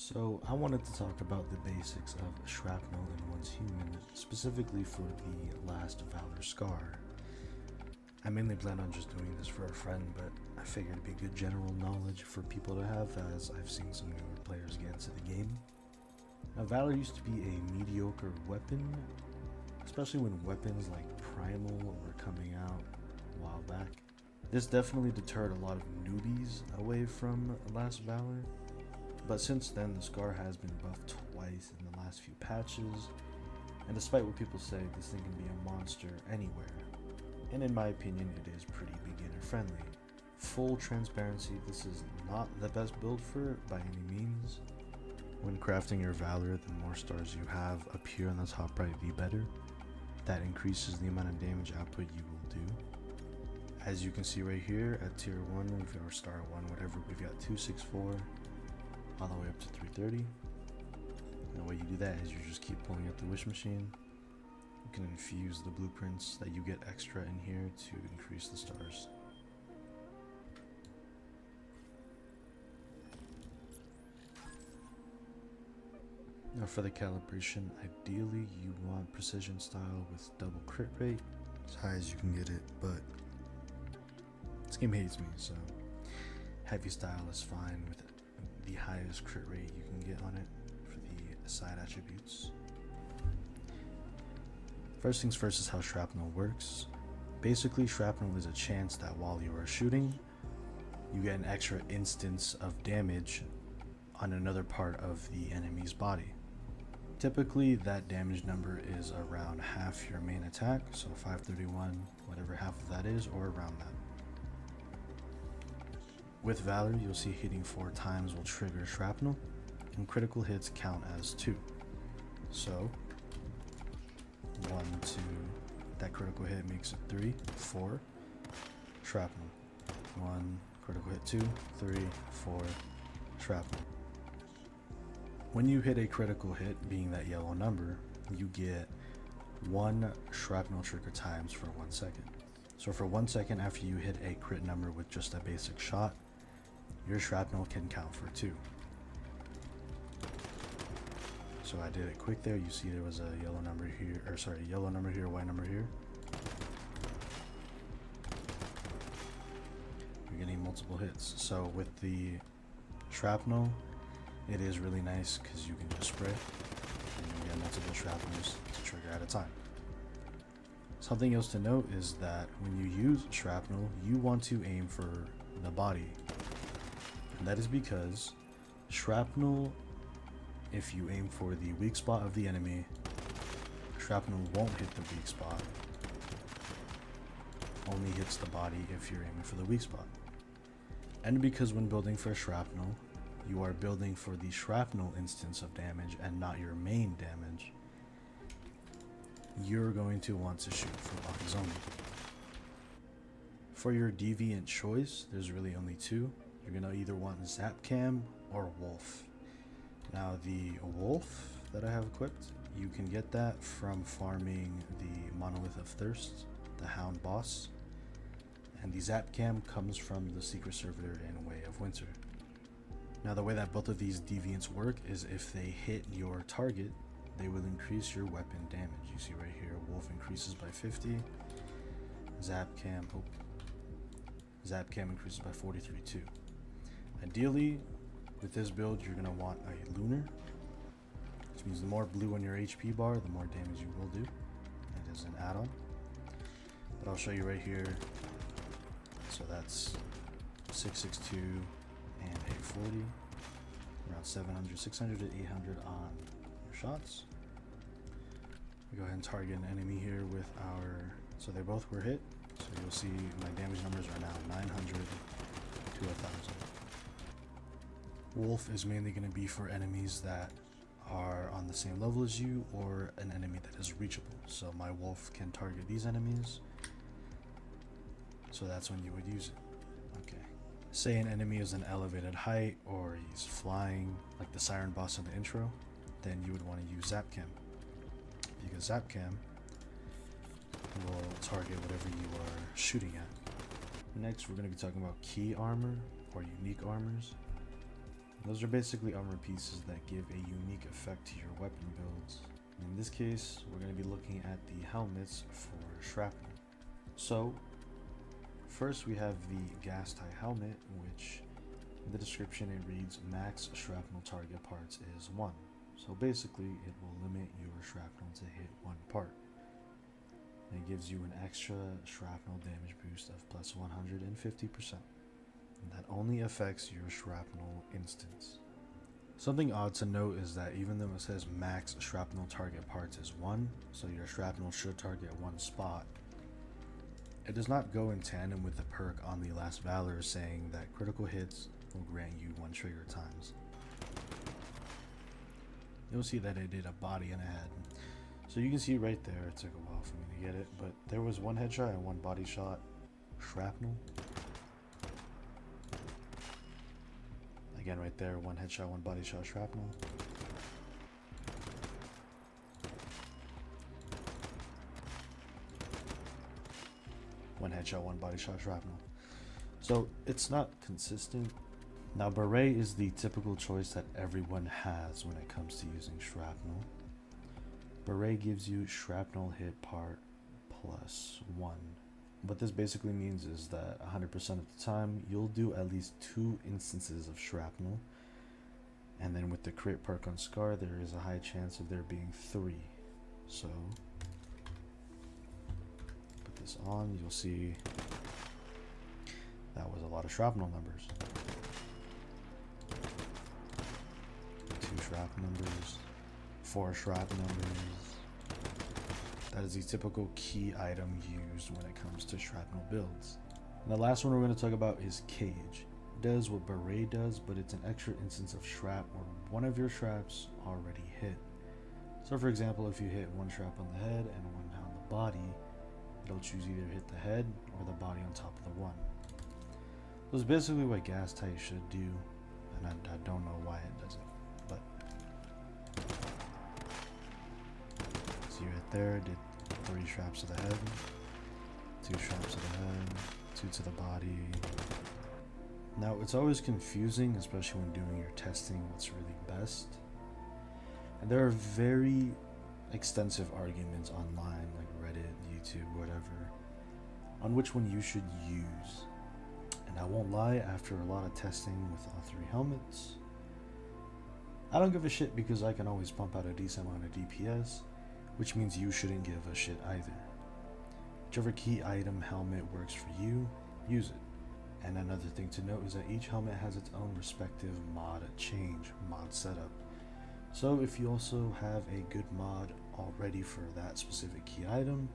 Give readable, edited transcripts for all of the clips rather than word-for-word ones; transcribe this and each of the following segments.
So I wanted to talk about the basics of shrapnel in one's human, specifically for the last Valor scar. I mainly plan on just doing this for a friend, but I figured it'd be good general knowledge for people to have, as I've seen some newer players get into the game. Now, Valor used to be a mediocre weapon, especially when weapons like Primal were coming out a while back. This definitely deterred a lot of newbies away from last Valor. But since then, the scar has been buffed twice in the last few patches, and despite what people say, this thing can be a monster anywhere. And in my opinion, it is pretty beginner friendly. Full transparency, this is not the best build for it by any means. When crafting your Valor, the more stars you have appear on the top right, the better. That increases the amount of damage output you will do. As you can see right here, at tier 1, we've got our star 1, whatever, we've got 264. All the way up to 330. And the way you do that is you just keep pulling out the wish machine. You can infuse the blueprints that you get extra in here to increase the stars. Now for the calibration, ideally you want precision style with double crit rate, as high as you can get it, but this game hates me, so heavy style is fine with the highest crit rate you can get on it for the side attributes. First things first is how shrapnel works. Basically, shrapnel is a chance that while you are shooting, you get an extra instance of damage on another part of the enemy's body. Typically, that damage number is around half your main attack, so 531, whatever half of that is, or around that. With Valor, you'll see hitting 4 times will trigger shrapnel, and critical hits count as 2. So, 1, 2, that critical hit makes it 3, 4, shrapnel. 1, critical hit 2, 3, 4, shrapnel. When you hit a critical hit, being that yellow number, you get 1 shrapnel trigger times for 1 second. So for 1 second after you hit a crit number with just a basic shot, your shrapnel can count for 2. So I did it quick there. You see there was a yellow number here, or sorry, yellow number here, white number here. You're getting multiple hits. So with the shrapnel, it is really nice because you can just spray and you get multiple shrapnels to trigger at a time. Something else to note is that when you use shrapnel, you want to aim for the body. And that is because shrapnel, if you aim for the weak spot of the enemy, shrapnel won't hit the weak spot. Only hits the body if you're aiming for the weak spot. And because when building for shrapnel, you are building for the shrapnel instance of damage and not your main damage, you're going to want to shoot for bodies only. For your deviant choice, there's really only 2. You're going to either want Zap Cam or Wolf. Now the Wolf that I have equipped, you can get that from farming the Monolith of Thirst, the Hound boss. And the Zap Cam comes from the Secret Servitor in Way of Winter. Now the way that both of these deviants work is if they hit your target, they will increase your weapon damage. You see right here, Wolf increases by 50. Zap Cam increases by 43 too. Ideally, with this build, you're going to want a Lunar, which means the more blue on your HP bar, the more damage you will do. It is an add-on. But I'll show you right here. So that's 662 and 840. Around 700, 600 to 800 on your shots. We go ahead and target an enemy here with our... So they both were hit. So you'll see my damage numbers are now 900 to 1000. Wolf is mainly going to be for enemies that are on the same level as you or an enemy that is reachable. So my Wolf can target these enemies. So that's when you would use it. Okay. Say an enemy is an elevated height or he's flying, like the Siren boss in the intro, then you would want to use Zap Cam. Because Zap Cam will target whatever you are shooting at. Next, we're going to be talking about key armor or unique armors. Those are basically armor pieces that give a unique effect to your weapon builds. In this case, we're going to be looking at the helmets for shrapnel. So, first we have the gas tie helmet, which in the description it reads max shrapnel target parts is 1. So basically it will limit your shrapnel to hit 1 part. And it gives you an extra shrapnel damage boost of plus 150%. And that only affects your shrapnel instance. Something odd to note is that even though it says max shrapnel target parts is 1, so your shrapnel should target 1 spot, it does not go in tandem with the perk on the last Valor saying that critical hits will grant you 1 trigger times. You'll see that it did a body and a head. So you can see right there, it took a while for me to get it, but there was 1 headshot and 1 body shot shrapnel. Again right there, 1 headshot, 1 body shot shrapnel. One headshot, 1 body shot shrapnel. So it's not consistent. Now beret is the typical choice that everyone has when it comes to using shrapnel. Beret gives you shrapnel hit part plus 1. What this basically means is that 100% of the time you'll do at least 2 instances of shrapnel, and then with the crit perk on Scar there is a high chance of there being 3. So put this on, you'll see that was a lot of shrapnel numbers. 2 shrapnel numbers, 4 shrapnel numbers. That is the typical key item used when it comes to shrapnel builds. And the last one we're going to talk about is cage. It does what beret does, but it's an extra instance of shrap where one of your shrap's already hit. So for example, if you hit 1 shrap on the head and 1 on the body, it'll choose either hit the head or the body on top of the 1. So it's basically what gas tie should do, and I don't know why it doesn't. But see right there, did 3 shrapes to the head, 2 shrapes to the head, 2 to the body. Now it's always confusing, especially when doing your testing, what's really best. And there are very extensive arguments online, like Reddit, YouTube, whatever, on which one you should use. And I won't lie, after a lot of testing with all 3 helmets, I don't give a shit because I can always pump out a decent amount of DPS, which means you shouldn't give a shit either. Whichever key item helmet works for you, use it. And another thing to note is that each helmet has its own respective mod change, mod setup. So if you also have a good mod already for that specific key item,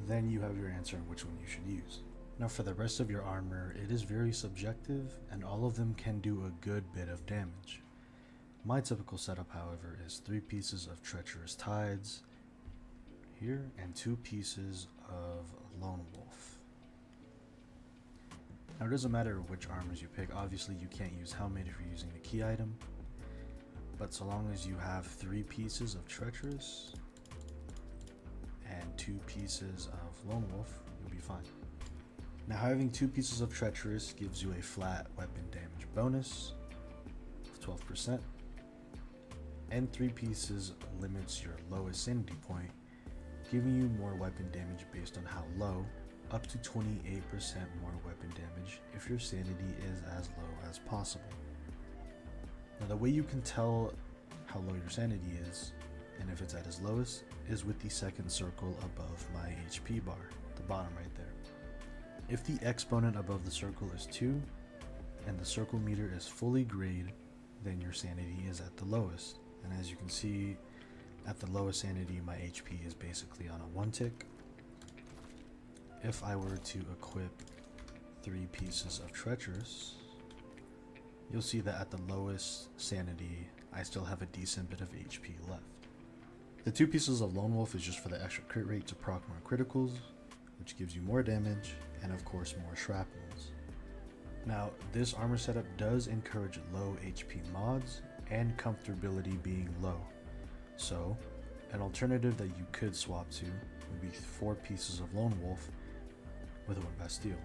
then you have your answer on which one you should use. Now for the rest of your armor, it is very subjective and all of them can do a good bit of damage. My typical setup, however, is 3 pieces of Treacherous Tides here and 2 pieces of Lone Wolf. Now it doesn't matter which armors you pick, obviously you can't use helmet if you're using the key item, but so long as you have 3 pieces of Treacherous and 2 pieces of Lone Wolf, you'll be fine. Now having 2 pieces of Treacherous gives you a flat weapon damage bonus of 12%, and 3 pieces limits your lowest sanity point, giving you more weapon damage based on how low, up to 28% more weapon damage if your sanity is as low as possible. Now the way you can tell how low your sanity is, and if it's at its lowest, is with the second circle above my HP bar, the bottom right there. If the exponent above the circle is 2, and the circle meter is fully grayed, then your sanity is at the lowest. And as you can see, at the lowest sanity, my HP is basically on a 1 tick. If I were to equip 3 pieces of Treacherous, you'll see that at the lowest sanity, I still have a decent bit of HP left. The 2 pieces of Lone Wolf is just for the extra crit rate to proc more criticals, which gives you more damage, and of course more shrapnels. Now, this armor setup does encourage low HP mods, and comfortability being low. So, an alternative that you could swap to would be 4 pieces of Lone Wolf with 1 Bastille.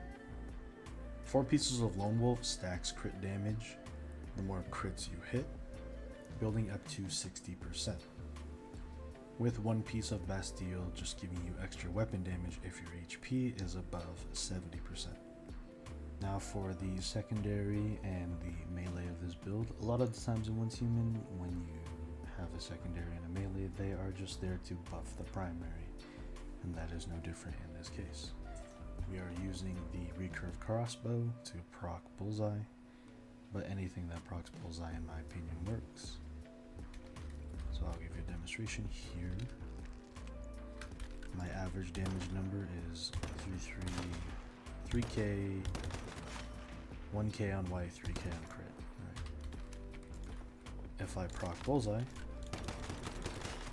4 pieces of Lone Wolf stacks crit damage the more crits you hit, building up to 60%. With one piece of Bastille just giving you extra weapon damage if your HP is above 70%. Now for the secondary and the melee of this build, a lot of the times in Once Human, when you have a secondary and a melee, they are just there to buff the primary, and that is no different in this case. We are using the recurve crossbow to proc bullseye, but anything that procs bullseye in my opinion works. So I'll give you a demonstration here. My average damage number is 3k, 1k on white, 3k on crit. Right. If I proc bullseye,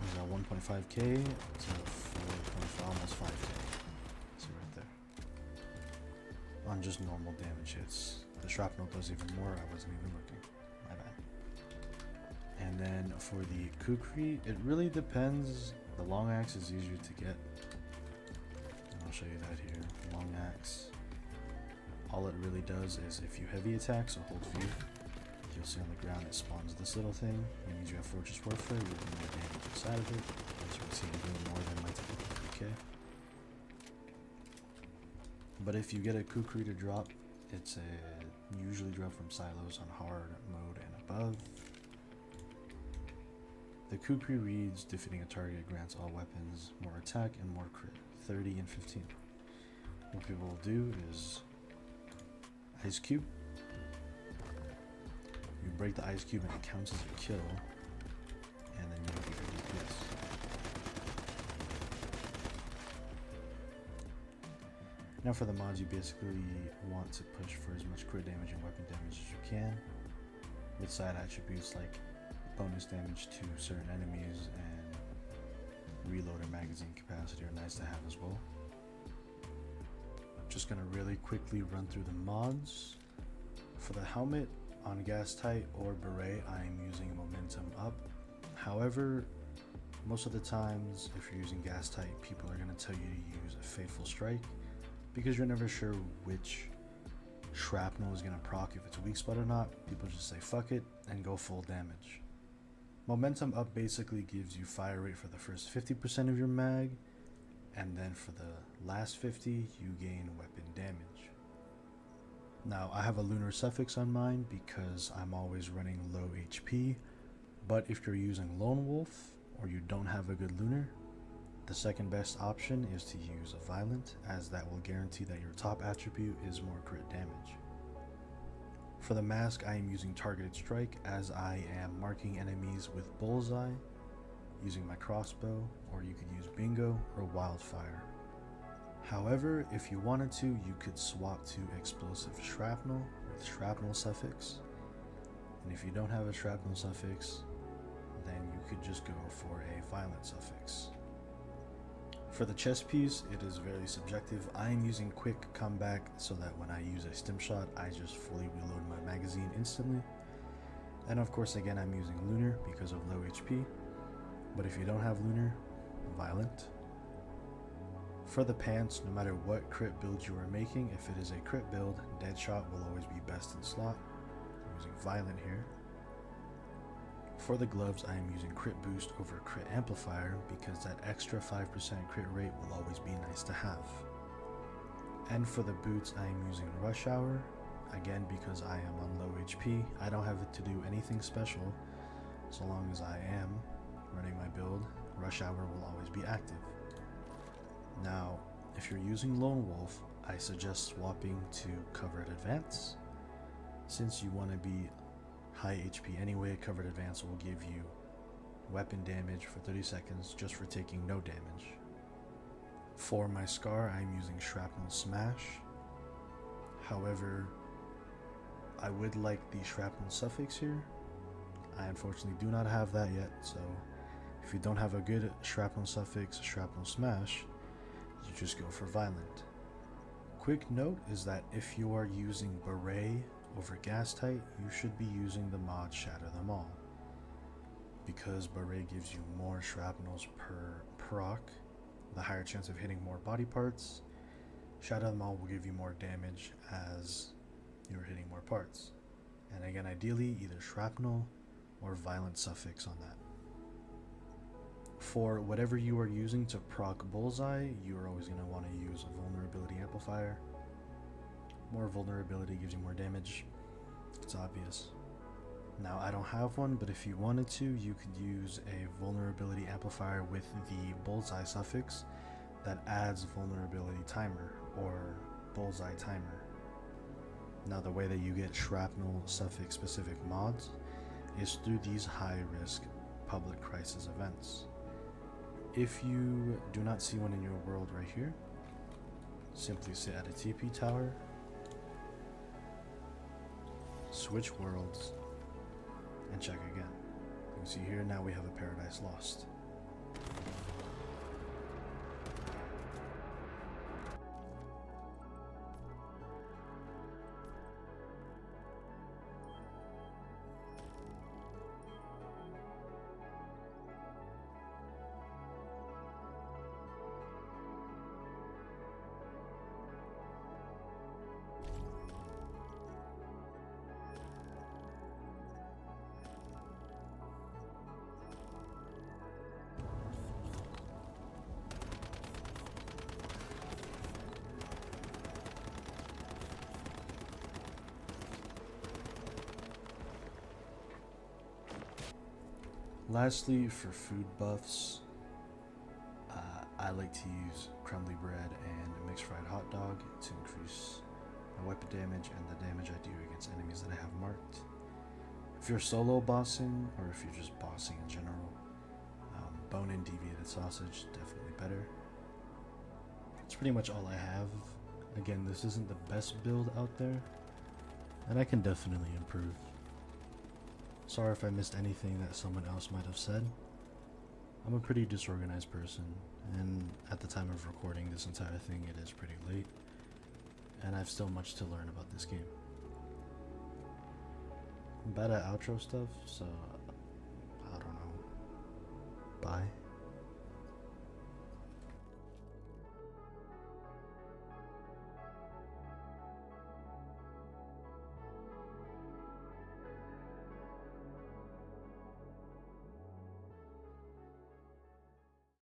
is at 1.5k to 4.5, almost 5k. See right there. On just normal damage hits. The shrapnel does even more. I wasn't even looking. My bad. And then for the kukri, it really depends. The long axe is easier to get. And I'll show you that here. Long axe. All it really does is if you heavy attack, so hold V, you'll see on the ground it spawns this little thing. It means you have Fortress Warfare, you're doing more damage inside of it. As you can see, I'm doing more than my typical 3k. But if you get a kukri to drop, it's usually drop from silos on hard mode and above. The kukri reads, defeating a target grants all weapons more attack and more crit, 30 and 15. What people will do is ice cube. You break the ice cube and it counts as a kill, and then you get your DPS. Now for the mods, you basically want to push for as much crit damage and weapon damage as you can, with side attributes like bonus damage to certain enemies and reload or magazine capacity are nice to have as well. Just gonna really quickly run through the mods. For the helmet, on gas tight or beret, I am using momentum up. However, most of the times if you're using gas tight, people are gonna tell you to use a fateful strike because you're never sure which shrapnel is gonna proc, if it's a weak spot or not. People just say fuck it and go full damage. Momentum up basically gives you fire rate for the first 50% of your mag, and then for the last 50 you gain weapon damage. Now I have a lunar suffix on mine because I'm always running low HP, but if you're using lone wolf or you don't have a good lunar, the second best option is to use a violent, as that will guarantee that your top attribute is more crit damage. For the mask, I am using targeted strike, as I am marking enemies with bullseye using my crossbow, or you could use bingo or wildfire. However, if you wanted to, you could swap to explosive shrapnel with shrapnel suffix, and if you don't have a shrapnel suffix, then you could just go for a violent suffix. For the chest piece, it is very subjective. I am using quick comeback so that when I use a stim shot, I just fully reload my magazine instantly. And of course, again, I'm using lunar because of low HP, but if you don't have lunar, violent. For the pants, no matter what crit build you are making, if it is a crit build, Deadshot will always be best in slot. I'm using violent here. For the gloves, I am using crit boost over crit amplifier because that extra 5% crit rate will always be nice to have. And for the boots, I am using rush hour, again because I am on low HP. I don't have to do anything special. So long as I am running my build, rush hour will always be active. Now, if you're using lone wolf, I suggest swapping to covered advance. Since you want to be high HP anyway, covered advance will give you weapon damage for 30 seconds just for taking no damage. For my scar, I'm using shrapnel smash. However, I would like the shrapnel suffix here. I unfortunately do not have that yet, so if you don't have a good shrapnel suffix, shrapnel smash, you just go for violent. Quick note is that if you are using beret over gas tight, you should be using the mod Shatter Them All, because beret gives you more shrapnels per proc, the higher chance of hitting more body parts. Shatter Them All will give you more damage as you're hitting more parts. And again, ideally either shrapnel or violent suffix on that. For whatever you are using to proc bullseye, you are always going to want to use a vulnerability amplifier. More vulnerability gives you more damage. It's obvious. Now, I don't have one, but if you wanted to, you could use a vulnerability amplifier with the bullseye suffix that adds vulnerability timer or bullseye timer. Now, the way that you get shrapnel suffix specific mods is through these high risk public crisis events. If you do not see one in your world right here, simply sit at a TP tower, switch worlds, and check again. You can see here now we have a Paradise Lost. Lastly, for food buffs, I like to use crumbly bread and a mixed fried hot dog to increase my weapon damage and the damage I do against enemies that I have marked. If you're solo bossing, or if you're just bossing in general, bone and deviated sausage, definitely better. That's pretty much all I have. Again, this isn't the best build out there, and I can definitely improve. Sorry if I missed anything that someone else might have said. I'm a pretty disorganized person, and at the time of recording this entire thing, it is pretty late, and I have still much to learn about this game. I'm bad at outro stuff, so I don't know. Bye.